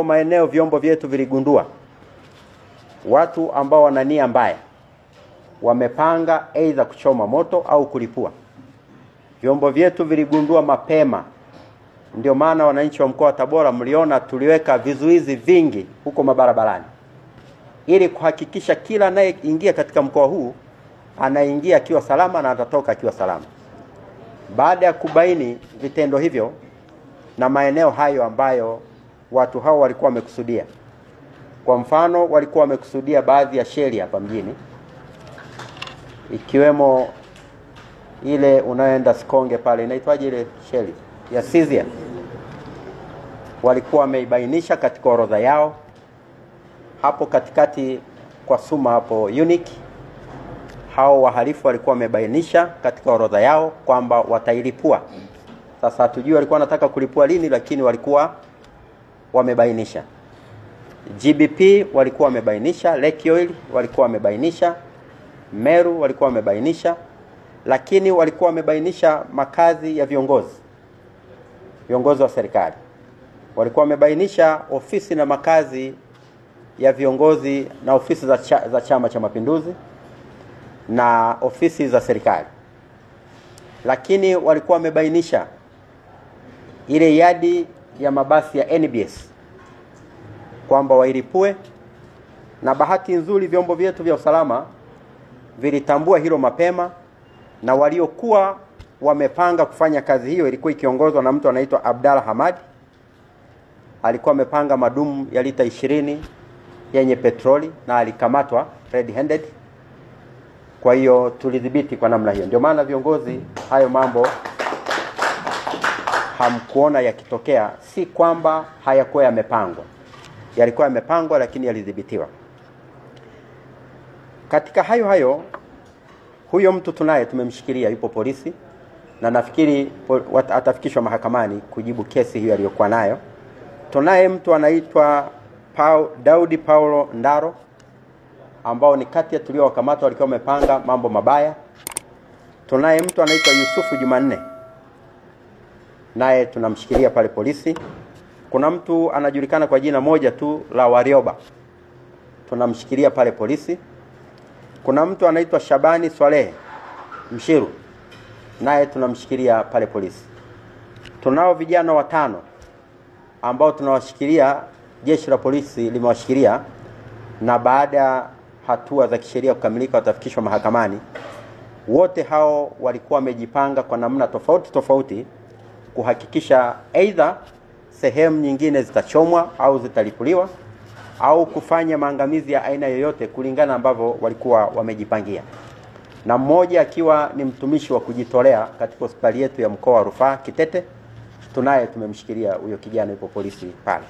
yapo maeneo vyombo vyetu viligundua watu ambao wana nia mbaya wamepanga aidha kuchoma moto au kulipua. Vyombo vyetu viligundua mapema. Ndio maana wananchi wa mkoa wa Tabora mliona tuliweka vizuizi vingi huko mabarabarani, ili kuhakikisha kila anayeingia katika mkoa huu anaingia akiwa salama na atatoka akiwa salama. Baada ya kubaini vitendo hivyo na maeneo hayo ambayo watu hao walikuwa wamekusudia, kwa mfano walikuwa wamekusudia baadhi ya sheli hapa mjini, ikiwemo ile unayoenda Sikonge pale, inaitwaje ile sheli ya Sizia, walikuwa wameibainisha katika orodha yao. Hapo katikati kwa Suma hapo Unique, hao wahalifu walikuwa wamebainisha katika orodha yao kwamba watailipua. Sasa hatujui walikuwa wanataka kulipua lini, lakini walikuwa wamebainisha. GBP walikuwa wamebainisha, Lake Oil walikuwa wamebainisha, Meru walikuwa wamebainisha, lakini walikuwa wamebainisha makazi ya viongozi wa serikali. Walikuwa wamebainisha ofisi na makazi ya viongozi na ofisi za Chama cha Mapinduzi na ofisi za serikali. Lakini walikuwa wamebainisha ile yadi ya mabasi ya NBS kwamba wailipue, na bahati nzuri vyombo vyetu vya usalama vilitambua hilo mapema, na waliokuwa wamepanga kufanya kazi hiyo ilikuwa ikiongozwa na mtu anaitwa Abdalla Hamad. Alikuwa amepanga madumu ya lita 20 yenye petroli na alikamatwa red handed. Kwa hiyo tulidhibiti kwa namna hiyo. Ndio maana viongozi, hayo mambo hamkuona yakitokea, si kwamba hayakuwa yamepangwa. Yalikuwa yamepangwa, lakini yalidhibitiwa. Katika hayo huyo mtu tumemshikilia, yupo polisi, na nafikiri atafikishwa mahakamani kujibu kesi hiyo aliyokuwa nayo. Tunaye mtu anaitwa Daudi Paulo Ndaro, ambao ni kati ya tuliowakamata walikuwa wamepanga mambo mabaya. Tunaye mtu anaitwa Yusufu Jumanne, naye tunamshikilia pale polisi. Kuna mtu anajulikana kwa jina moja tu la Warioba, tunamshikilia pale polisi. Kuna mtu anaitwa Shabani Swalehe Mshiru, naye tunamshikilia pale polisi. Tunao vijana 5 ambao tunawashikilia, jeshi la polisi limewashikilia, na baada ya hatua za kisheria kukamilika watafikishwa mahakamani. Wote hao walikuwa wamejipanga kwa namna tofauti kuhakikisha aidha sehemu nyingine zitachomwa au zitalipuliwa au kufanya maangamizi ya aina yoyote kulingana ambavyo walikuwa wamejipangia. Na mmoja akiwa ni mtumishi wa kujitolea katika hospitali yetu ya mkoa wa Rufaa Kitete, tumemshikilia huyo kijana, yupo polisi pale.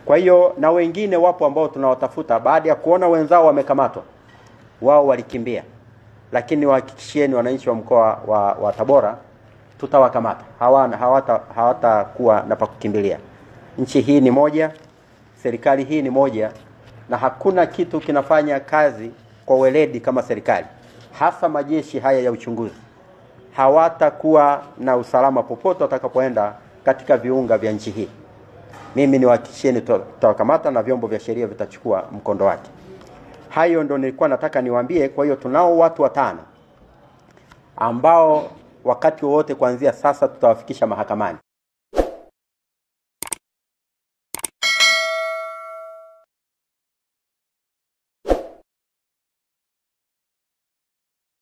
Kwa hiyo na wengine wapo ambao tunawatafuta. Baada ya kuona wenzao wamekamatwa, wao walikimbia, lakini wahakikishieni wananchi wa mkoa wa Tabora tutawakamata. Hawatakuwa na pa kukimbilia. Nchi hii ni moja, serikali hii ni moja, na hakuna kitu kinafanya kazi kwa weledi kama serikali, hasa majeshi haya ya uchunguzi. Hawatakuwa na usalama popote watakapoenda katika viunga vya nchi hii. Mimi niwahakikishieni tutawakamata na vyombo vya sheria vitachukua mkondo wake. Hayo ndio nilikuwa nataka niwaambie. Kwa hiyo tunao watu 5 ambao wakati wote kuanzia sasa tutawafikisha mahakamani.